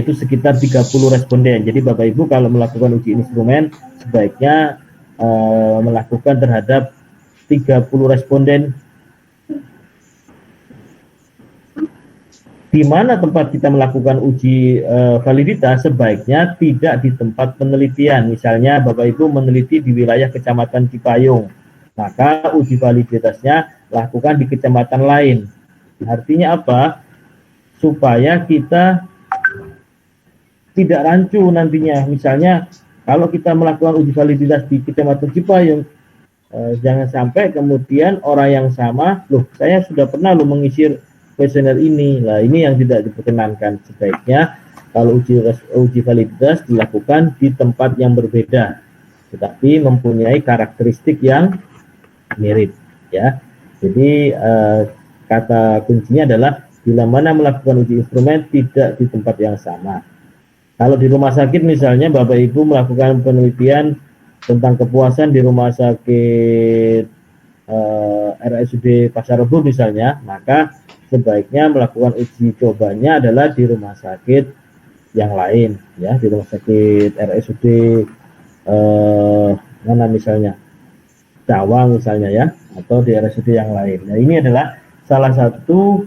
itu sekitar 30 responden. Jadi Bapak Ibu kalau melakukan uji instrumen sebaiknya melakukan terhadap 30 responden. Di mana tempat kita melakukan uji validitas sebaiknya tidak di tempat penelitian. Misalnya Bapak Ibu meneliti di wilayah Kecamatan Cipayung, maka uji validitasnya lakukan di kecamatan lain. Artinya apa? Supaya kita tidak rancu nantinya. Misalnya kalau kita melakukan uji validitas di Kecamatan Cipayung, jangan sampai kemudian orang yang sama, loh saya sudah pernah mengisi kuesioner ini. Nah, ini yang tidak diperkenankan. Sebaiknya kalau uji validitas dilakukan di tempat yang berbeda, tetapi mempunyai karakteristik yang mirip, ya. Jadi kata kuncinya adalah bila mana melakukan uji instrumen tidak di tempat yang sama. Kalau di rumah sakit misalnya Bapak Ibu melakukan penelitian tentang kepuasan di rumah sakit RSUD Pasar Rebo misalnya, maka sebaiknya melakukan uji cobanya adalah di rumah sakit yang lain, ya, di rumah sakit RSUD mana misalnya Cawang misalnya, ya, atau di RSUD yang lain. Nah, ini adalah salah satu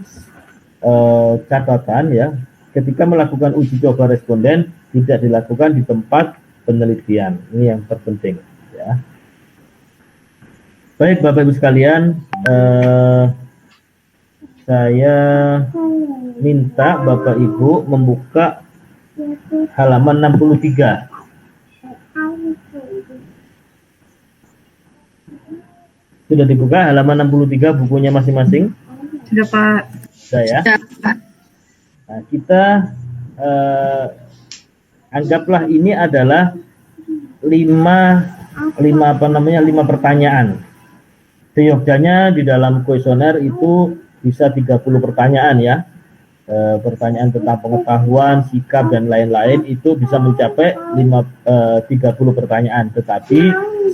catatan, ya, ketika melakukan uji coba responden tidak dilakukan di tempat penelitian. Ini yang terpenting, ya. Baik Bapak Ibu sekalian, saya minta Bapak Ibu membuka halaman 63. Sudah dibuka halaman 63 bukunya masing-masing? Sudah Pak. Sudah, ya. Nah, kita anggaplah ini adalah 5 pertanyaan. Seyogyanya di dalam kuesioner itu bisa 30 pertanyaan, ya. Pertanyaan tentang pengetahuan, sikap dan lain-lain itu bisa mencapai 30 pertanyaan. Tetapi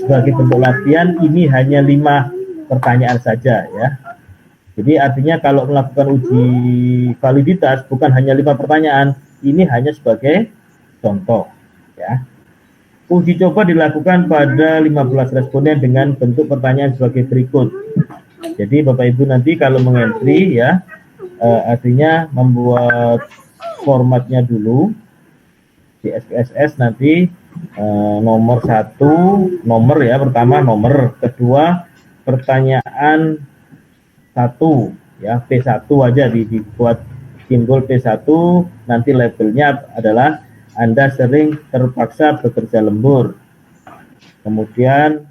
sebagai bentuk latihan ini hanya 5 pertanyaan saja, ya. Jadi artinya kalau melakukan uji validitas bukan hanya 5 pertanyaan, ini hanya sebagai contoh, ya. Uji coba dilakukan pada 15 responden dengan bentuk pertanyaan sebagai berikut. Jadi Bapak Ibu nanti kalau mengentry, ya, artinya membuat formatnya dulu di SPSS nanti nomor 1 nomor, ya, pertama nomor, kedua pertanyaan 1, ya, P1 aja dibuat simbol P1, nanti labelnya adalah Anda sering terpaksa bekerja lembur. Kemudian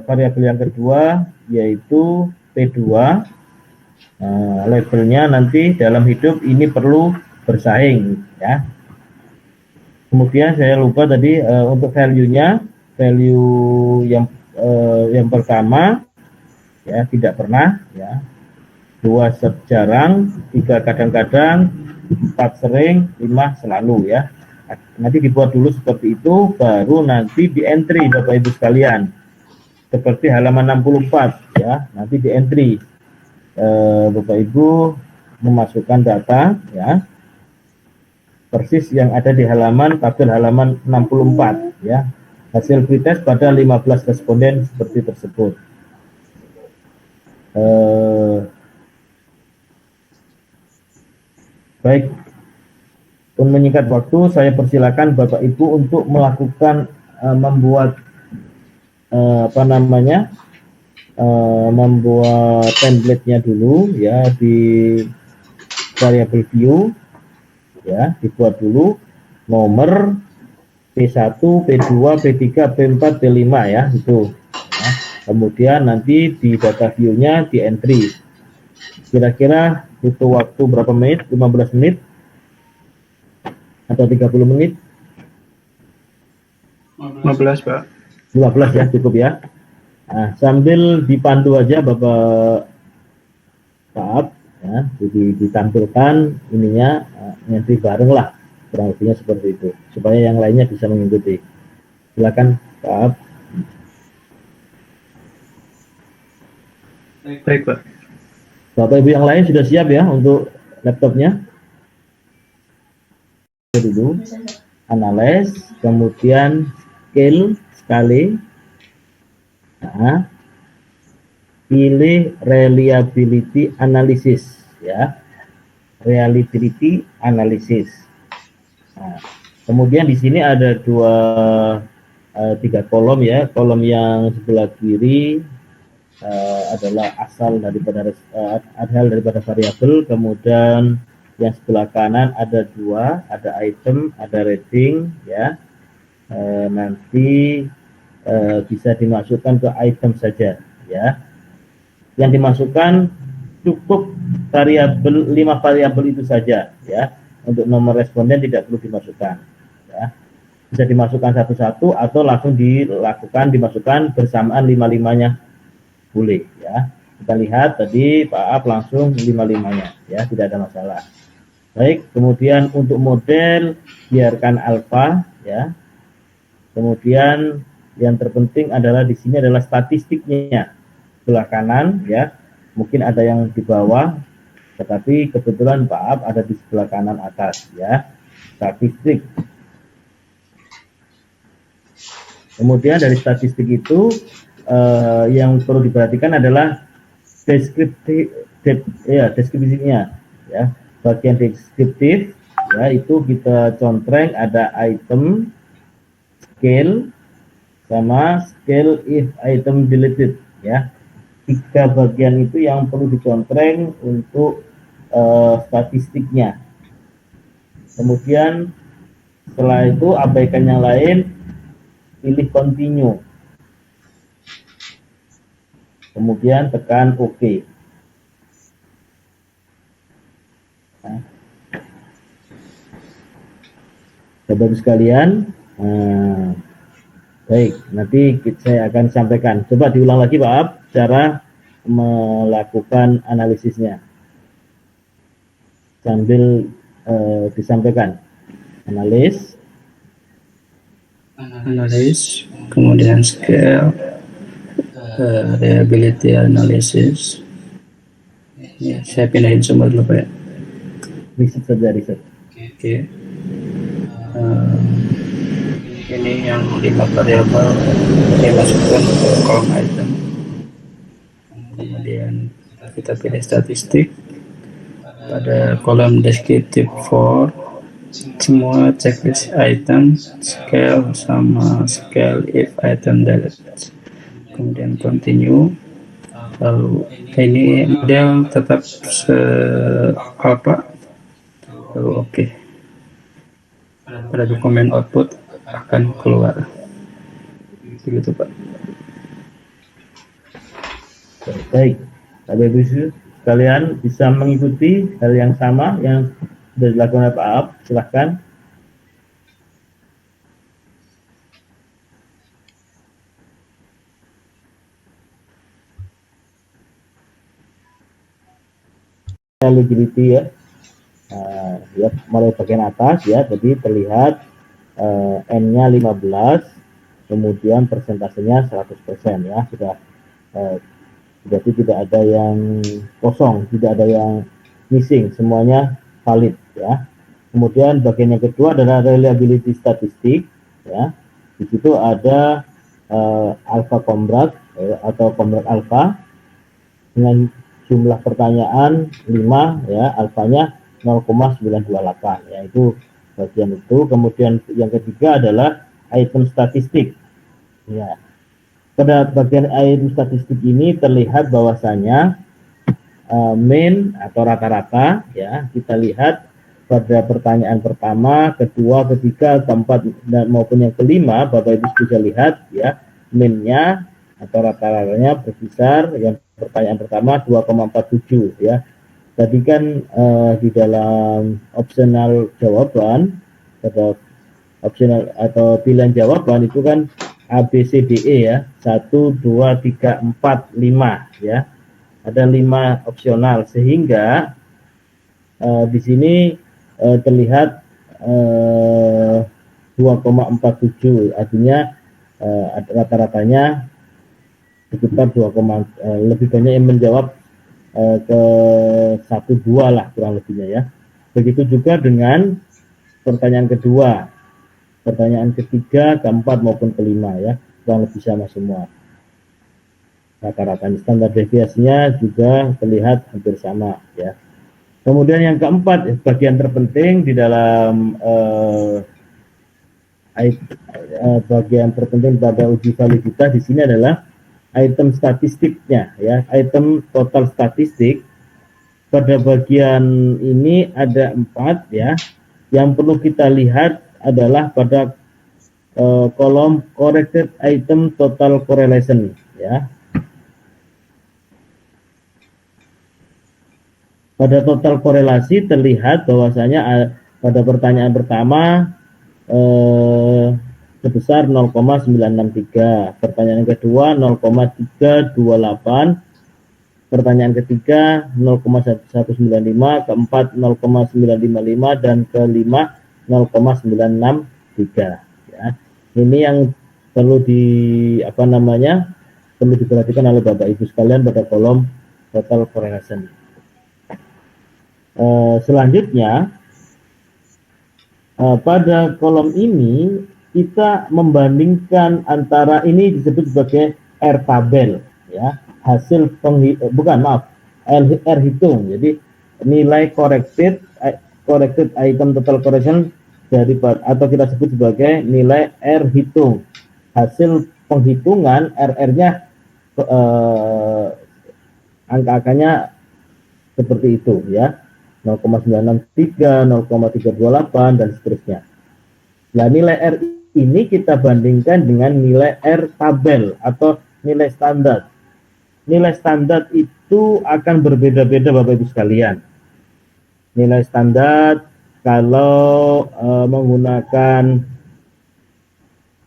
variabel yang kedua yaitu P2, labelnya nanti dalam hidup ini perlu bersaing, ya. Kemudian saya lupa tadi untuk value-nya, value yang pertama, ya, tidak pernah, ya, 2 jarang, 3 kadang-kadang, 4 sering, 5 selalu, ya. Nanti dibuat dulu seperti itu, baru nanti di entry Bapak Ibu sekalian. Seperti halaman 64, ya, nanti di entry. Bapak Ibu memasukkan data, ya, persis yang ada di tabel halaman 64, ya. Hasil pretest pada 15 responden seperti tersebut. Baik, untuk menyingkat waktu, saya persilakan Bapak Ibu untuk melakukan membuat membuat template-nya dulu, ya, di variable view, ya, dibuat dulu nomor P1, P2, P3, P4, P5, ya, itu. Ya. Kemudian nanti di data view-nya di entry. Kira-kira butuh waktu berapa menit? 15 menit atau 30 menit? 15, Pak. 15, ya, cukup, ya. Nah, sambil dipandu aja Bapak Pak, ya, jadi ditampilkan ininya, entry bareng lah, kurang lebihnya seperti itu, supaya yang lainnya bisa mengikuti. Silakan Pak. Baik, Pak. Bapak Ibu yang lain sudah siap, ya, untuk laptopnya? dulu, analyze, kemudian skala, nah, pilih reliability analysis, ya, reliability analysis. Nah, kemudian di sini ada tiga kolom, ya. Kolom yang sebelah kiri adalah asal daripada variabel, kemudian yang sebelah kanan ada dua, ada item, ada rating, ya. Nanti bisa dimasukkan ke item saja, ya. Yang dimasukkan cukup variabel 5 variabel itu saja, ya. Untuk nomor responden tidak perlu dimasukkan, ya. Bisa dimasukkan satu-satu atau langsung dimasukkan bersamaan 5-5-nya, boleh, ya. Kita lihat tadi Pak Ab langsung 5-5-nya, ya, tidak ada masalah. Baik, kemudian untuk model biarkan alfa, ya. Kemudian yang terpenting adalah di sini adalah statistiknya, sebelah kanan, ya. Mungkin ada yang di bawah, tetapi kebetulan Pak Ab ada di sebelah kanan atas, ya. Statistik. Kemudian dari statistik itu yang perlu diperhatikan adalah deskripsinya, ya. Bagian deskriptif, ya, itu kita contreng ada item, scale, sama scale if item deleted, ya. 3 bagian itu yang perlu dicontreng untuk statistiknya. Kemudian setelah itu abaikan yang lain, pilih continue, kemudian tekan OK. Nah, Bapak-Ibu sekalian, baik, nanti saya akan sampaikan. Coba diulang lagi Pak Ab, cara melakukan analisisnya sambil disampaikan. Analis, kemudian scale, reliability analysis. Ya, saya pindahin sumber dulu Pak ya. Riset saja, riset. Oke. Ini yang 5 variabel dimasukkan ke kolom item. Kemudian kita pilih statistik. Pada kolom descriptive for semua checklist item, scale sama scale if item deleted. Kemudian continue. Lalu ini model tetap alpha. Lalu oke. Pada dokumen output akan keluar. Begitu Pak. Baik, Bapak-Ibu sekalian bisa mengikuti hal yang sama yang sudah dilakukan oleh Pak Ab, silahkan. Eligibility, ya. Ya, mulai bagian atas, ya, jadi terlihat N-nya 15, kemudian persentasenya 100%, ya, sudah berarti tidak ada yang kosong, tidak ada yang missing, semuanya valid, ya. Kemudian bagian yang kedua adalah reliability statistik, ya. Di situ ada alpha combrag, atau combrag alpha dengan jumlah pertanyaan 5, ya, alfanya 0,928, yaitu bagian itu. Kemudian yang ketiga adalah item statistik, ya. Pada bagian item statistik ini terlihat bahwasanya mean atau rata-rata, ya, kita lihat pada pertanyaan pertama, kedua, ketiga, keempat, dan maupun yang kelima, Bapak Ibu bisa lihat, ya, mean-nya atau rata-ratanya berkisar. Yang pertanyaan pertama 2,47, ya. Tadi kan di dalam optional jawaban, pada optional atau pilihan jawaban itu kan A, B, C, D, E, ya. 1, 2, 3, 4, 5, ya. Ada 5 opsional, sehingga di sini terlihat 2,47, artinya rata-ratanya sekitar lebih banyak yang menjawab ke 1-2 lah kurang lebihnya, ya. Begitu juga dengan pertanyaan kedua, pertanyaan ketiga, keempat maupun kelima ya, kurang lebih sama semua. Rata-rata standar deviasinya juga terlihat hampir sama ya. Kemudian yang keempat, bagian terpenting di dalam bagian terpenting pada uji validitas di sini adalah item statistiknya ya, item total statistik. Pada bagian ini ada 4 ya. Yang perlu kita lihat adalah pada kolom corrected item total correlation ya. Pada total korelasi terlihat bahwasanya pada pertanyaan pertama sebesar 0,963, pertanyaan kedua 0,328, pertanyaan ketiga 0,1195, keempat 0,955 dan kelima 0,963 ya. Ini yang perlu perlu diperhatikan oleh Bapak Ibu sekalian pada kolom total correlation. Selanjutnya pada kolom ini kita membandingkan antara, ini disebut sebagai R tabel ya, hasil R hitung. Jadi nilai corrected item total correction dari, atau kita sebut sebagai nilai R hitung, hasil penghitungan RR-nya angka-angkanya seperti itu ya, 0,963, 0,328 dan seterusnya. Nah, nilai R ini kita bandingkan dengan nilai R tabel atau nilai standar. Nilai standar itu akan berbeda-beda Bapak Ibu sekalian. Nilai standar kalau menggunakan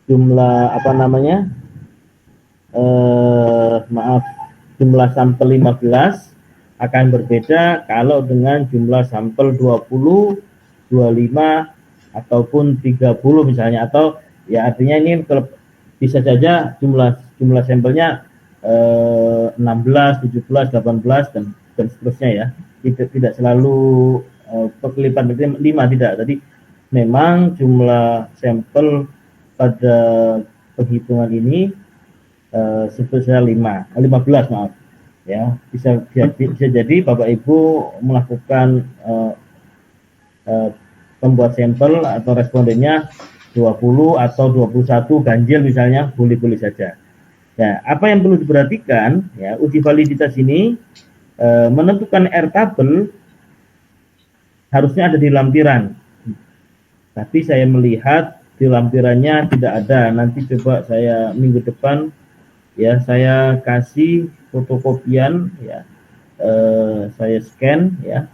jumlah jumlah sampel 15 akan berbeda kalau dengan jumlah sampel 20, 25 ataupun 30 misalnya, atau ya artinya ini bisa saja jumlah sampelnya 16, 17, 18 dan seterusnya ya. Tidak selalu berkelipat 5, tidak. Tadi memang jumlah sampel pada penghitungan ini sebesar 15 maaf. Ya, bisa jadi Bapak Ibu melakukan pembuat sampel atau respondennya 20 atau 21 ganjil misalnya, boleh-boleh saja. Nah, apa yang perlu diperhatikan ya, uji validitas ini menentukan R tabel harusnya ada di lampiran. Tapi saya melihat di lampirannya tidak ada. Nanti coba saya minggu depan ya, saya kasih fotokopian ya, saya scan ya.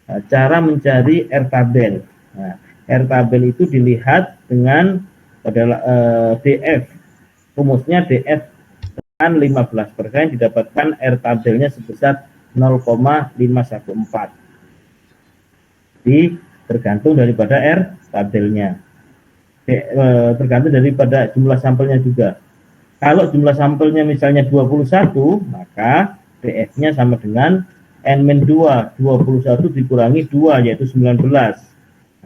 Nah, cara mencari R tabel. Nah, R tabel itu dilihat dengan pada DF, rumusnya DF dengan 15% didapatkan R tabelnya sebesar 0,514. Jadi tergantung daripada R tabelnya, tergantung daripada jumlah sampelnya juga. Kalau jumlah sampelnya misalnya 21, maka DF-nya sama dengan N-2, 21 dikurangi 2, yaitu 19.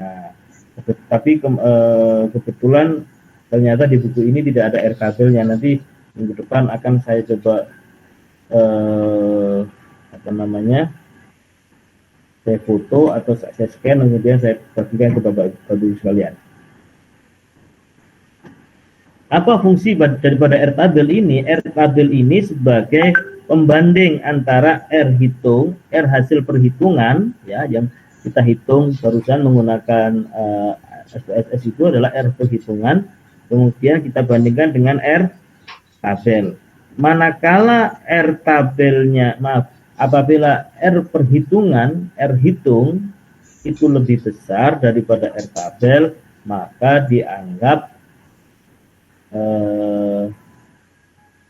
Nah, tapi kebetulan ternyata di buku ini tidak ada R tabelnya. Nanti minggu depan akan saya coba saya foto atau saya scan, kemudian saya bagikan ke Bapak Ibu sekalian. Apa fungsi daripada R tabel ini? R tabel ini sebagai pembanding antara R hitung, R hasil perhitungan ya, yang kita hitung barusan menggunakan SPSS itu adalah R perhitungan, kemudian kita bandingkan dengan R tabel. Manakala R tabelnya, apabila R perhitungan, R hitung itu lebih besar daripada R tabel, maka dianggap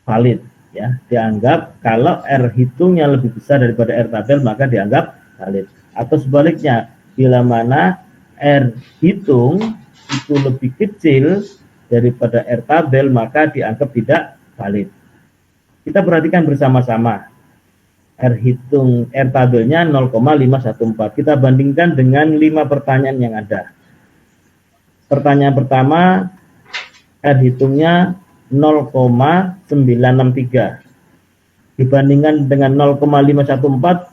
valid ya, dianggap kalau R hitungnya lebih besar daripada R tabel maka dianggap valid. Atau sebaliknya, bila mana R hitung itu lebih kecil daripada R tabel maka dianggap tidak valid. Kita perhatikan bersama-sama. R hitung, R tabelnya 0,514. Kita bandingkan dengan 5 pertanyaan yang ada. Pertanyaan pertama, R hitungnya 0,963. Dibandingkan dengan 0,514,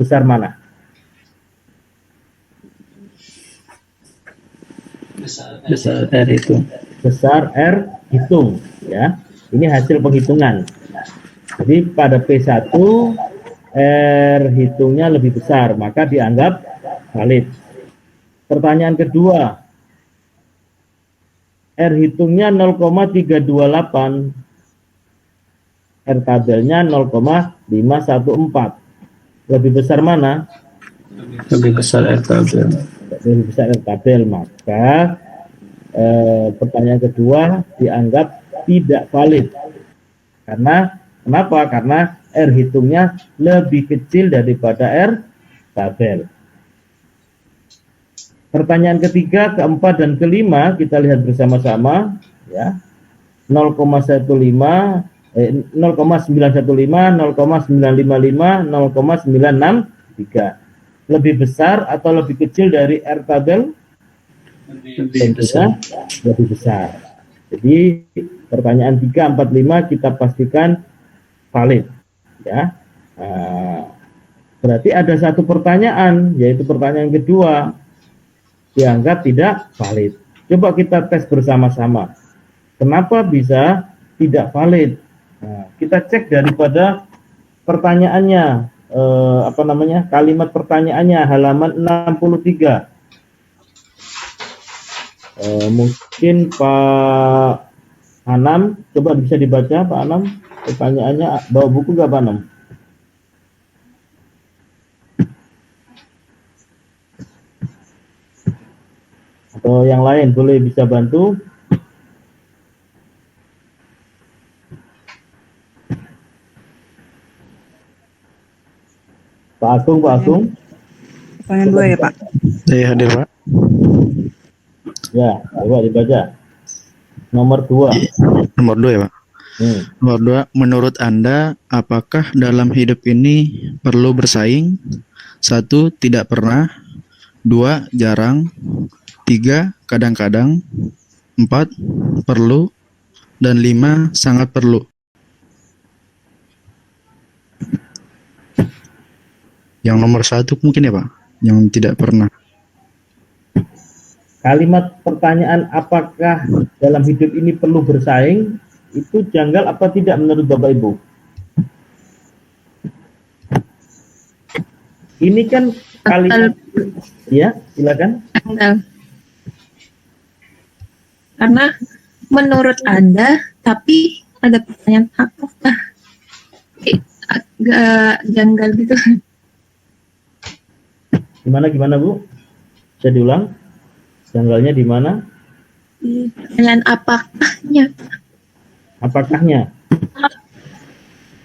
besar mana? Besar R itu. Besar R hitung, ya. Ini hasil penghitungan. Jadi pada P1 R hitungnya lebih besar, maka dianggap valid. Pertanyaan kedua, R hitungnya 0,328, R tabelnya 0,514. Lebih besar mana? Lebih besar R tabel. Lebih besar R tabel, maka pertanyaan kedua dianggap tidak valid. Kenapa? Karena R hitungnya lebih kecil daripada R tabel. Pertanyaan ketiga, keempat, dan kelima kita lihat bersama-sama, ya. 0,915, 0,955, 0,963. Lebih besar atau lebih kecil dari R tabel? Tentunya lebih besar. Jadi pertanyaan 3, 4, 5 kita pastikan valid, ya. Berarti ada satu pertanyaan, yaitu pertanyaan kedua, dianggap tidak valid. Coba kita tes bersama-sama. Kenapa bisa tidak valid? Nah, kita cek daripada pertanyaannya, kalimat pertanyaannya, halaman 63. Mungkin Pak Anam, coba bisa dibaca Pak Anam, pertanyaannya. Bawa buku nggak Pak Anam? Atau yang lain boleh bisa bantu? Pak Agung. Pertanyaan 2 ya Pak? Saya hadir Pak. Ya, coba dibaca. Nomor 2. Nomor 2 ya Pak. Nomor 2, menurut Anda, apakah dalam hidup ini perlu bersaing? 1, tidak pernah. 2, jarang. 3, kadang-kadang. 4, perlu. Dan 5, sangat perlu. Yang nomor 1 mungkin ya Pak, yang tidak pernah. Kalimat pertanyaan apakah dalam hidup ini perlu bersaing, itu janggal apa tidak menurut Bapak Ibu? Ini kan kalimat, ya silakan. Karena menurut Anda, tapi ada pertanyaan apakah? Agak janggal gitu. Gimana Bu? Bisa diulang? Janggalnya di mana? Pertanyaan apakahnya? Apakahnya?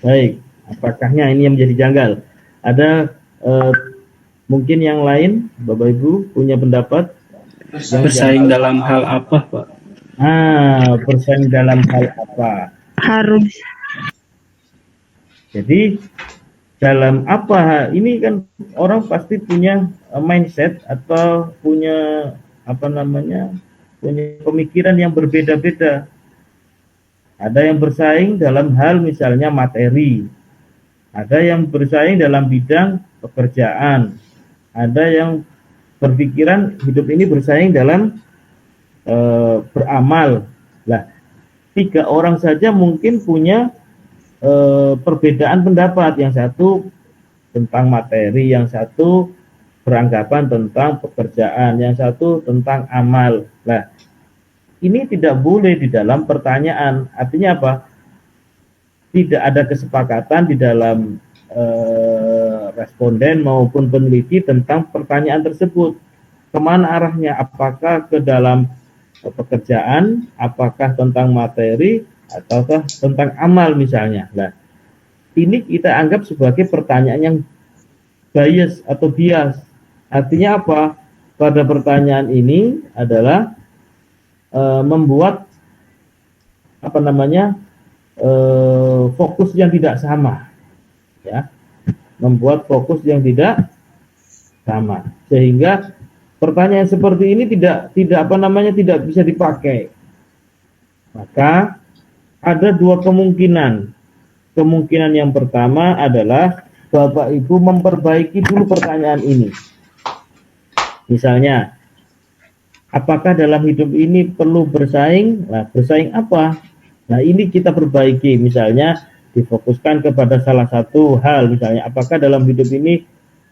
Baik, apakahnya ini yang menjadi janggal. Ada mungkin yang lain, Bapak Ibu punya pendapat? Bersaing dalam hal apa, Pak? Bersaing dalam hal apa? Harus. Jadi dalam apa? Ini kan orang pasti punya mindset atau punya punya pemikiran yang berbeda-beda. Ada yang bersaing dalam hal misalnya materi, ada yang bersaing dalam bidang pekerjaan, ada yang berpikiran hidup ini bersaing dalam beramal. Lah, 3 orang saja mungkin punya perbedaan pendapat. Yang satu tentang materi, yang satu beranggapan tentang pekerjaan, yang satu tentang amal. Nah, ini tidak boleh di dalam pertanyaan. Artinya apa? Tidak ada kesepakatan di dalam responden maupun peneliti tentang pertanyaan tersebut. Kemana arahnya? Apakah ke dalam pekerjaan, apakah tentang materi, ataukah tentang amal misalnya. Nah, ini kita anggap sebagai pertanyaan yang bias atau bias. Artinya apa? Pada pertanyaan ini adalah membuat fokus yang tidak sama, ya, membuat fokus yang tidak sama, sehingga pertanyaan seperti ini tidak bisa dipakai. Maka ada dua kemungkinan. Kemungkinan yang pertama adalah Bapak Ibu memperbaiki dulu pertanyaan ini. Misalnya, apakah dalam hidup ini perlu bersaing? Nah, bersaing apa? Nah, ini kita perbaiki. Misalnya, difokuskan kepada salah satu hal. Misalnya, apakah dalam hidup ini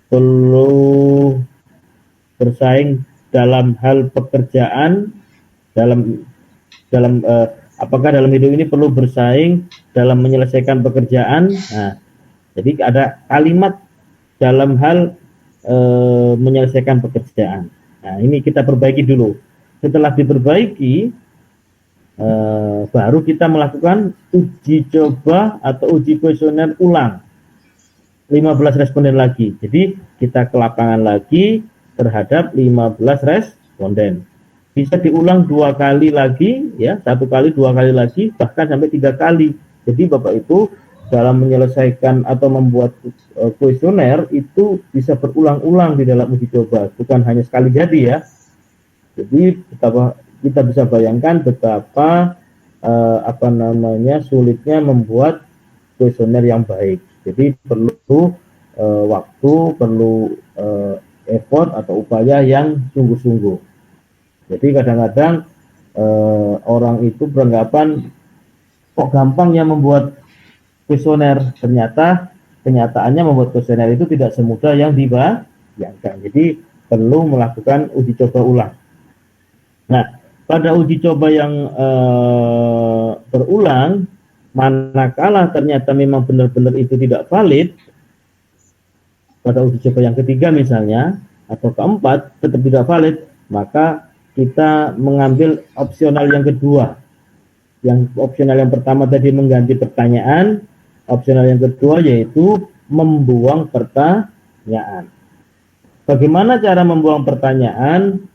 perlu bersaing dalam hal pekerjaan, apakah dalam hidup ini perlu bersaing dalam menyelesaikan pekerjaan. Nah, jadi ada kalimat dalam hal menyelesaikan pekerjaan. Nah, ini kita perbaiki dulu. Setelah diperbaiki, baru kita melakukan uji coba atau uji kuesioner ulang. 15 responden lagi. Jadi kita ke lapangan lagi terhadap 15 responden. Bisa diulang 2 kali lagi, ya, 1 kali, 2 kali lagi, bahkan sampai 3 kali. Jadi Bapak Ibu dalam menyelesaikan atau membuat kuesioner itu bisa berulang-ulang di dalam uji coba, bukan hanya sekali jadi, ya. Jadi kita bisa bayangkan betapa sulitnya membuat kuesioner yang baik. Jadi perlu waktu, perlu effort atau upaya yang sungguh-sungguh. Jadi kadang-kadang orang itu beranggapan kok gampang ya membuat kuesioner. Ternyata kenyataannya membuat kuesioner itu tidak semudah yang dibayangkan. Jadi perlu melakukan uji coba ulang. Nah, pada uji coba yang berulang, manakala ternyata memang benar-benar itu tidak valid, pada uji coba yang ketiga misalnya, atau keempat tetap tidak valid, maka kita mengambil opsional yang kedua. Yang opsional yang pertama tadi mengganti pertanyaan, opsional yang kedua yaitu membuang pertanyaan. Bagaimana cara membuang pertanyaan?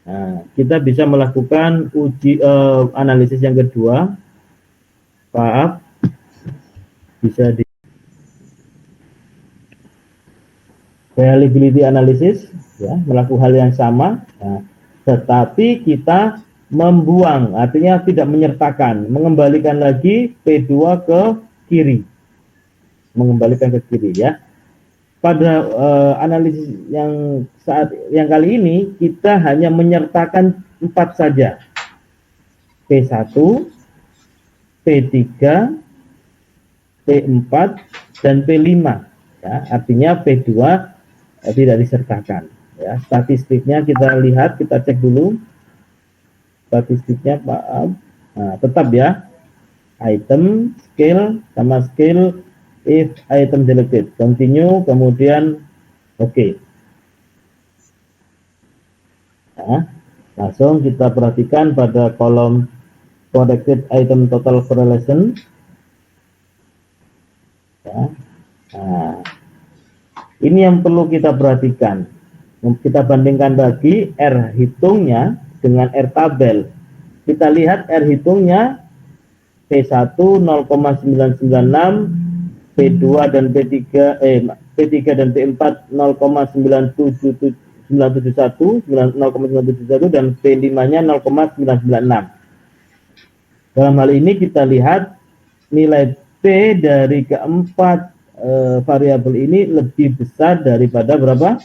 Nah, kita bisa melakukan analisis yang kedua. Bisa di reliability analysis, ya, melakukan hal yang sama. Nah, tetapi kita membuang, artinya tidak menyertakan, mengembalikan lagi P2 ke kiri, mengembalikan ke kiri, ya. Pada analisis yang kali ini kita hanya menyertakan 4 saja, P1, P3, P4, dan P5, ya. Artinya P2 tidak disertakan, ya. Statistiknya kita lihat, kita cek dulu statistiknya, nah, tetap, ya, item, skill, sama skill if item selected, continue, kemudian oke. Nah, langsung kita perhatikan pada kolom corrected item total correlation, ya. Nah, ini yang perlu kita perhatikan. Kita bandingkan lagi R hitungnya dengan R tabel. Kita lihat R hitungnya P1 0,996, P2 dan P3 dan P4 0,971 dan P5-nya 0,996. Dalam hal ini kita lihat nilai P dari keempat variabel ini lebih besar daripada berapa?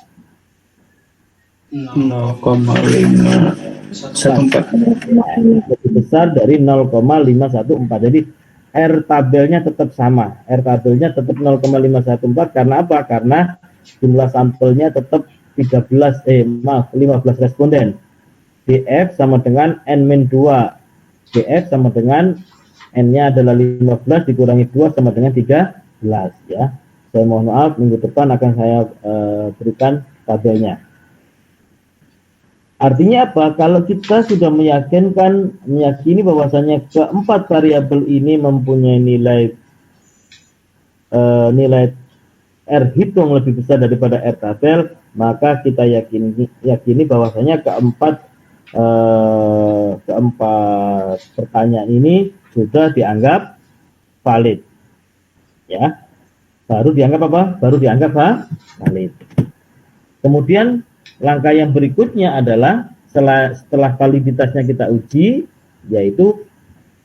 0,514. Lebih besar dari 0,514. Jadi R tabelnya tetap sama. R tabelnya tetap 0,514 karena apa? Karena jumlah sampelnya tetap 15 responden. DF sama dengan N-2. DF sama dengan N-nya adalah 15 dikurangi 2 sama dengan 13, ya. Saya mohon maaf, minggu depan akan saya berikan tabelnya. Artinya apa? Kalau kita sudah meyakini bahwasanya keempat variabel ini mempunyai nilai R hitung lebih besar daripada R tabel, maka kita yakini bahwasanya keempat pertanyaan ini sudah dianggap valid, ya. Baru dianggap apa? Baru dianggap valid. Kemudian langkah yang berikutnya adalah setelah validitasnya kita uji, yaitu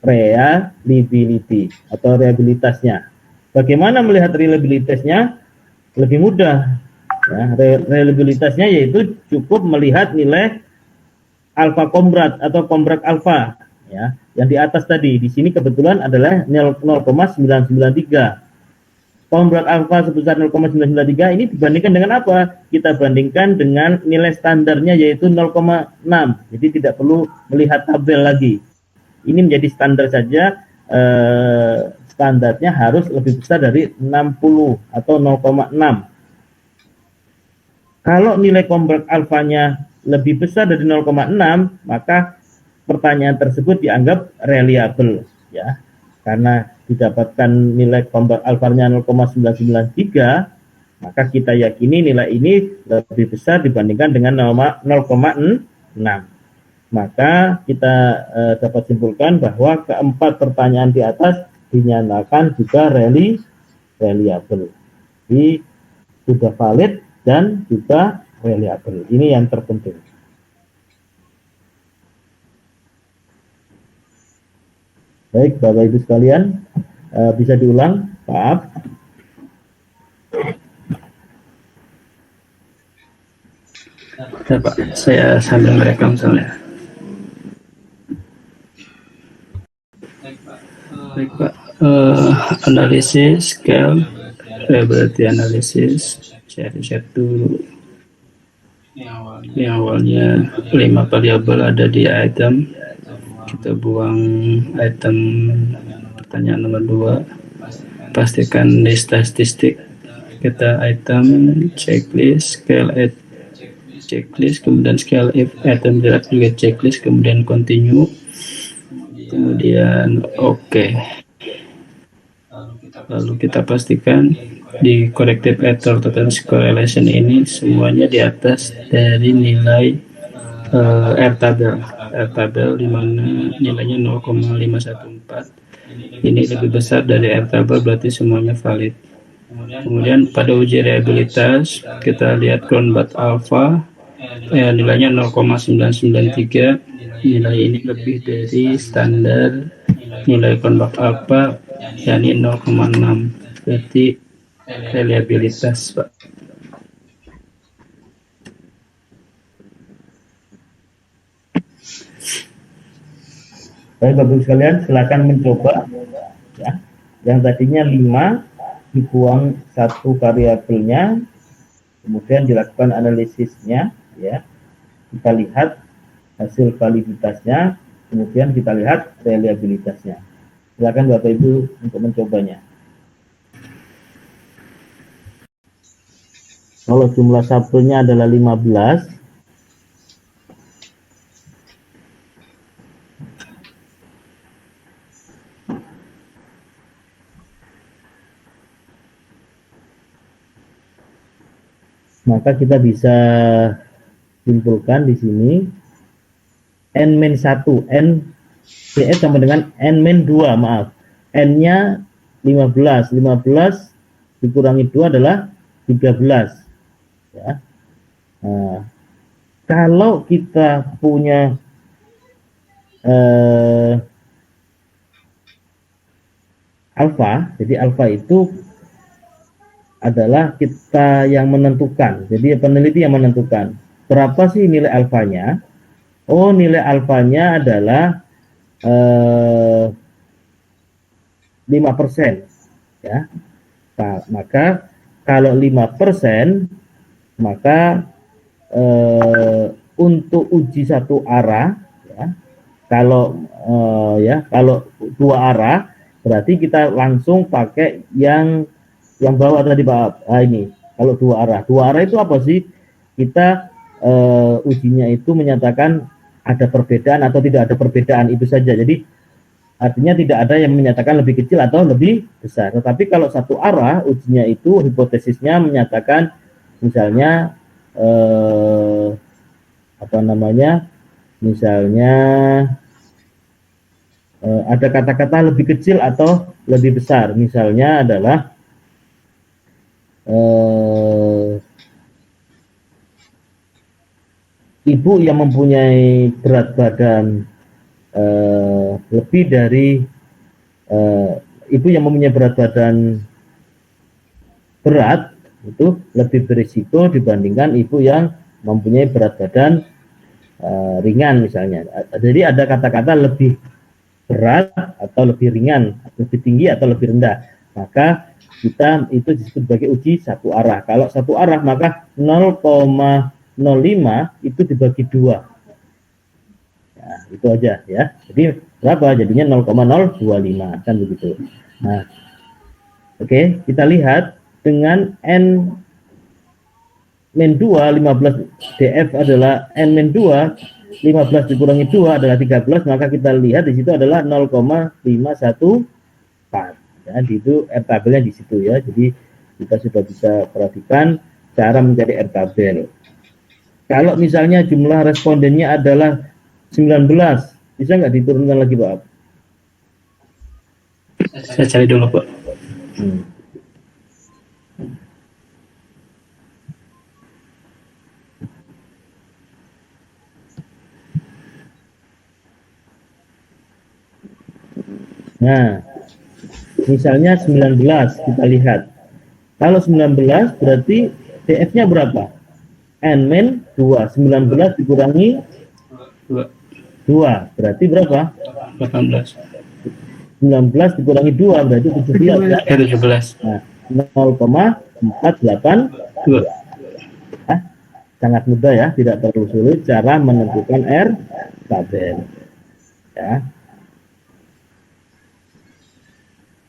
reliability atau reliabilitasnya. Bagaimana melihat reliabilitasnya? Lebih mudah. Ya, reliabilitasnya yaitu cukup melihat nilai alfa kombrat atau kombrat alfa, ya, yang di atas tadi. Di sini kebetulan adalah 0,993. Kombrat alfa sebesar 0,993 ini dibandingkan dengan apa? Kita bandingkan dengan nilai standarnya yaitu 0,6. Jadi tidak perlu melihat tabel lagi. Ini menjadi standar saja, standarnya harus lebih besar dari 60 atau 0,6. Kalau nilai kombrat alfanya lebih besar dari 0,6, maka pertanyaan tersebut dianggap reliable, ya. Karena didapatkan nilai kombrat alfanya 0,993, maka kita yakini nilai ini lebih besar dibandingkan dengan 0,6. Maka kita dapat simpulkan bahwa keempat pertanyaan di atas dinyatakan juga reliable. Jadi sudah valid dan juga reliable. Ini yang terpenting. Baik, Bapak Ibu sekalian, bisa diulang, Pak. Ya, Pak, saya sambil merekam soalnya. Baik, Pak. Analisis scale, reliability analysis, saya riset dulu. Yang awalnya 5 variabel ada di item, kita buang item pertanyaan nomor 2, pastikan di statistik, kita item checklist, scale at checklist, kemudian scale if item direct juga checklist, kemudian continue, kemudian oke. Lalu kita pastikan di corrective error total correlation ini semuanya di atas dari nilai R tabel di mana nilainya 0,514. Ini lebih besar dari R tabel, berarti semuanya valid. Kemudian pada uji reliabilitas kita lihat kombrat alfa, nilainya 0,993. Nilai ini lebih dari standar nilai kombrat alfa, yakni 0,6. Berarti reliabilitas, Pak. Baik, Bapak Ibu sekalian, silakan mencoba, ya. Yang tadinya 5 dibuang satu variabelnya, kemudian dilakukan analisisnya, ya. Kita lihat hasil validitasnya, kemudian kita lihat reliabilitasnya. Silakan Bapak Ibu untuk mencobanya. Kalau jumlah sampelnya adalah 15, maka kita bisa simpulkan di sini n-1, n sama dengan n-2, maaf. N-nya 15 dikurangi 2 adalah 13. Ya. Nah, kalau kita punya alfa, jadi alfa itu adalah kita yang menentukan. Jadi peneliti yang menentukan berapa sih nilai alfanya. Oh, nilai alfanya adalah 5%, ya. Nah, maka kalau 5%, maka untuk uji satu arah, ya, kalau kalau 2 arah, berarti kita langsung pakai yang bawah tadi, Pak. Nah, ini kalau 2 arah. 2 arah itu apa sih? Kita ujinya itu menyatakan ada perbedaan atau tidak ada perbedaan, itu saja. Jadi artinya tidak ada yang menyatakan lebih kecil atau lebih besar. Tetapi kalau satu arah, ujinya itu hipotesisnya menyatakan misalnya misalnya ada kata-kata lebih kecil atau lebih besar. Misalnya adalah ibu yang mempunyai berat badan lebih dari ibu yang mempunyai berat badan berat itu lebih berisiko dibandingkan ibu yang mempunyai berat badan ringan misalnya. Jadi ada kata-kata lebih berat atau lebih ringan, lebih tinggi atau lebih rendah. Maka kita itu disebut sebagai uji satu arah. Kalau satu arah maka 0,05 itu dibagi 2. Nah, itu aja ya. Jadi berapa? Jadinya 0,025 kan begitu. Nah, oke, kita lihat dengan n min 2 15 df adalah n min 2 15 dikurangi 2 adalah 13, maka kita lihat di situ adalah 0,514 ya, itu R tabelnya di situ ya. Jadi kita sudah bisa perhatikan cara mencari R tabel. Kalau misalnya jumlah respondennya adalah 19, bisa nggak diturunkan lagi Pak? Saya cari dulu Pak. Nah, misalnya 19 kita lihat. Kalau 19 berarti DF-nya berapa? N min 2. 19 dikurangi 2 berarti berapa? 18. 19 dikurangi 2 berarti 17 ya? 17. Nah, 0,482. Nah, sangat mudah ya, tidak terlalu sulit cara menentukan R tabel. Ya.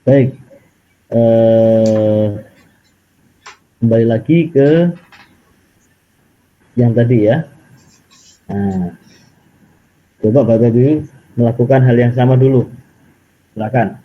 Baik, kembali lagi ke yang tadi ya. Nah, coba Bapak Ibu melakukan hal yang sama dulu. Silakan.